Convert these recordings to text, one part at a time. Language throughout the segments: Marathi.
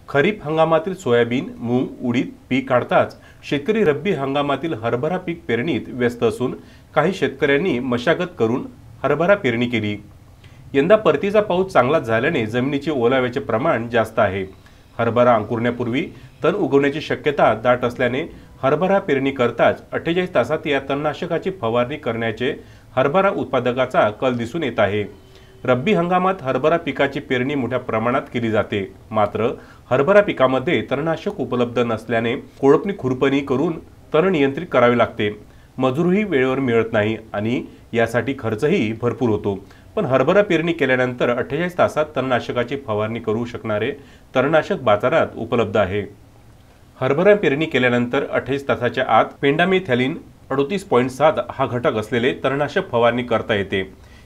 खरीप हंगामातील सोयाबीन, मूग, उडीद पीक काढताच शेतकरी रब्बी हंगामातील हरभरा पीक पेरणीत व्यस्त असून काही शेतकऱ्यांनी मशागत करून हरभरा पेरणी केली। यंदा परतीचा पाऊस चांगला झाल्याने जमिनीचे ओलाव्याचे प्रमाण जास्त आहे। हरभरा अंकुरण्यापूर्वी तण उगवण्याची शक्यता दाट असल्याने हरभरा पेरणी करताच 48 तासात या तणनाशकाची फवारणी करण्याचे हरभरा उत्पादकाचा कल दिसून येत आहे। रब्बी हंगामात हरभरा पिकाची पेरणी मोठ्या प्रमाणात केली जाते, मात्र हरभरा पिकामध्ये तणनाशक उपलब्ध नसल्याने कोळपणी खुरपणी करून तण नियंत्रित करावे लागते। मजूरही वेळेवर मिळत नाही आणि यासाठी खर्चही भरपूर होतो। पण हरभरा पेरणी केल्यानंतर 48 तासात तणनाशकाची फवारणी करू शकणारे तणनाशक बाजारात उपलब्ध आहे। हरभरा पेरणी केल्यानंतर 28 तासाच्या आत पेंडामेथॅलिन 38.7 हा घटक असलेले तणनाशक फवारणी करता येते।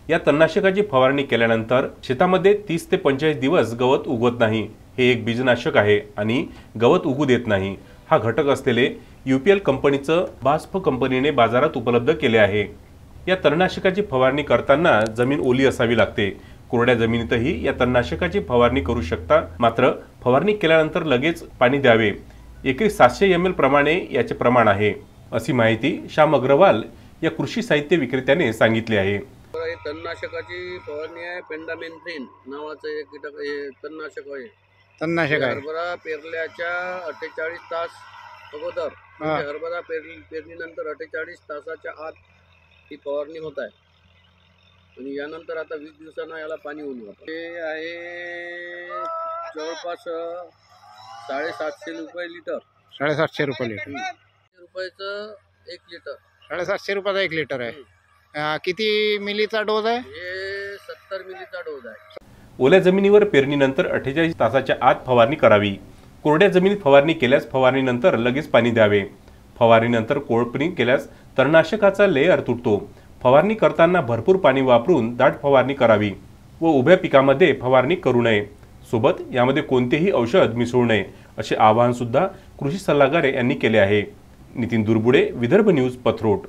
या तणनाशकाची फवारणी केल्यानंतर शेतामध्ये 30 ते 45 दिवस गवत उगवत नाही। हे एक बीजनाशक आहे आणि गवत उगू देत नाही। हा घटक असलेले UPL कंपनीचं बास्फ कंपनीने बाजारात उपलब्ध केले आहे। या तणनाशकाची फवारणी करताना जमीन ओली असावी लागते। कोरड्या जमिनीतही या तणनाशकाची फवारणी करू शकता, मात्र फवारणी केल्यानंतर लगेच पाणी द्यावे। एकरी 700 ml प्रमाणे याचे प्रमाण आहे, अशी माहिती श्याम अग्रवाल या कृषी साहित्य विक्रेत्याने सांगितले आहे। तणनाशकाची फवारणी आहे। पेंडामेथ्रिन नावाचं एक कीटक तणनाशक आहे। तणनाशक आहे। हरभरा पेरल्याच्या 48 तास अगोदर म्हणजे हरभरा पेरणीनंतर 48 तासाच्या आत ही फवारणी होत आहे आणि यानंतर आता 20 दिवसांना याला पाणी होऊन जातं। हे आहे जवळपास 750 रुपये लिटर। 750 रुपये लिटर। रुपयाचं 1 लिटर। 750 रुपयाचा 1 लिटर आहे। किती मिलीचा डोज आहे? हे 70 मिलीचा डोज आहे। ओल्या जमिनीवर पेरणीनंतर 48 तासाच्या आत फवारणी करावी। कोरड्या जमिनीत फवारणी केल्यास फवारणीनंतर लगेच पाणी द्यावे। फवारणीनंतर कोळपणी केल्यास तणनाशकाचा लेयर तुटतो। फवारणी करताना भरपूर पाणी वापरून दाट फवारणी करावी व उभ्या पिकामध्ये फवारणी करू नये। सोबत यामध्ये कोणतेही औषध मिसळू नये, असे आवाहन सुद्धा कृषी सल्लागार यांनी केले आहे। नितीन दुर्बुडे, विदर्भ न्यूज, पथरोट।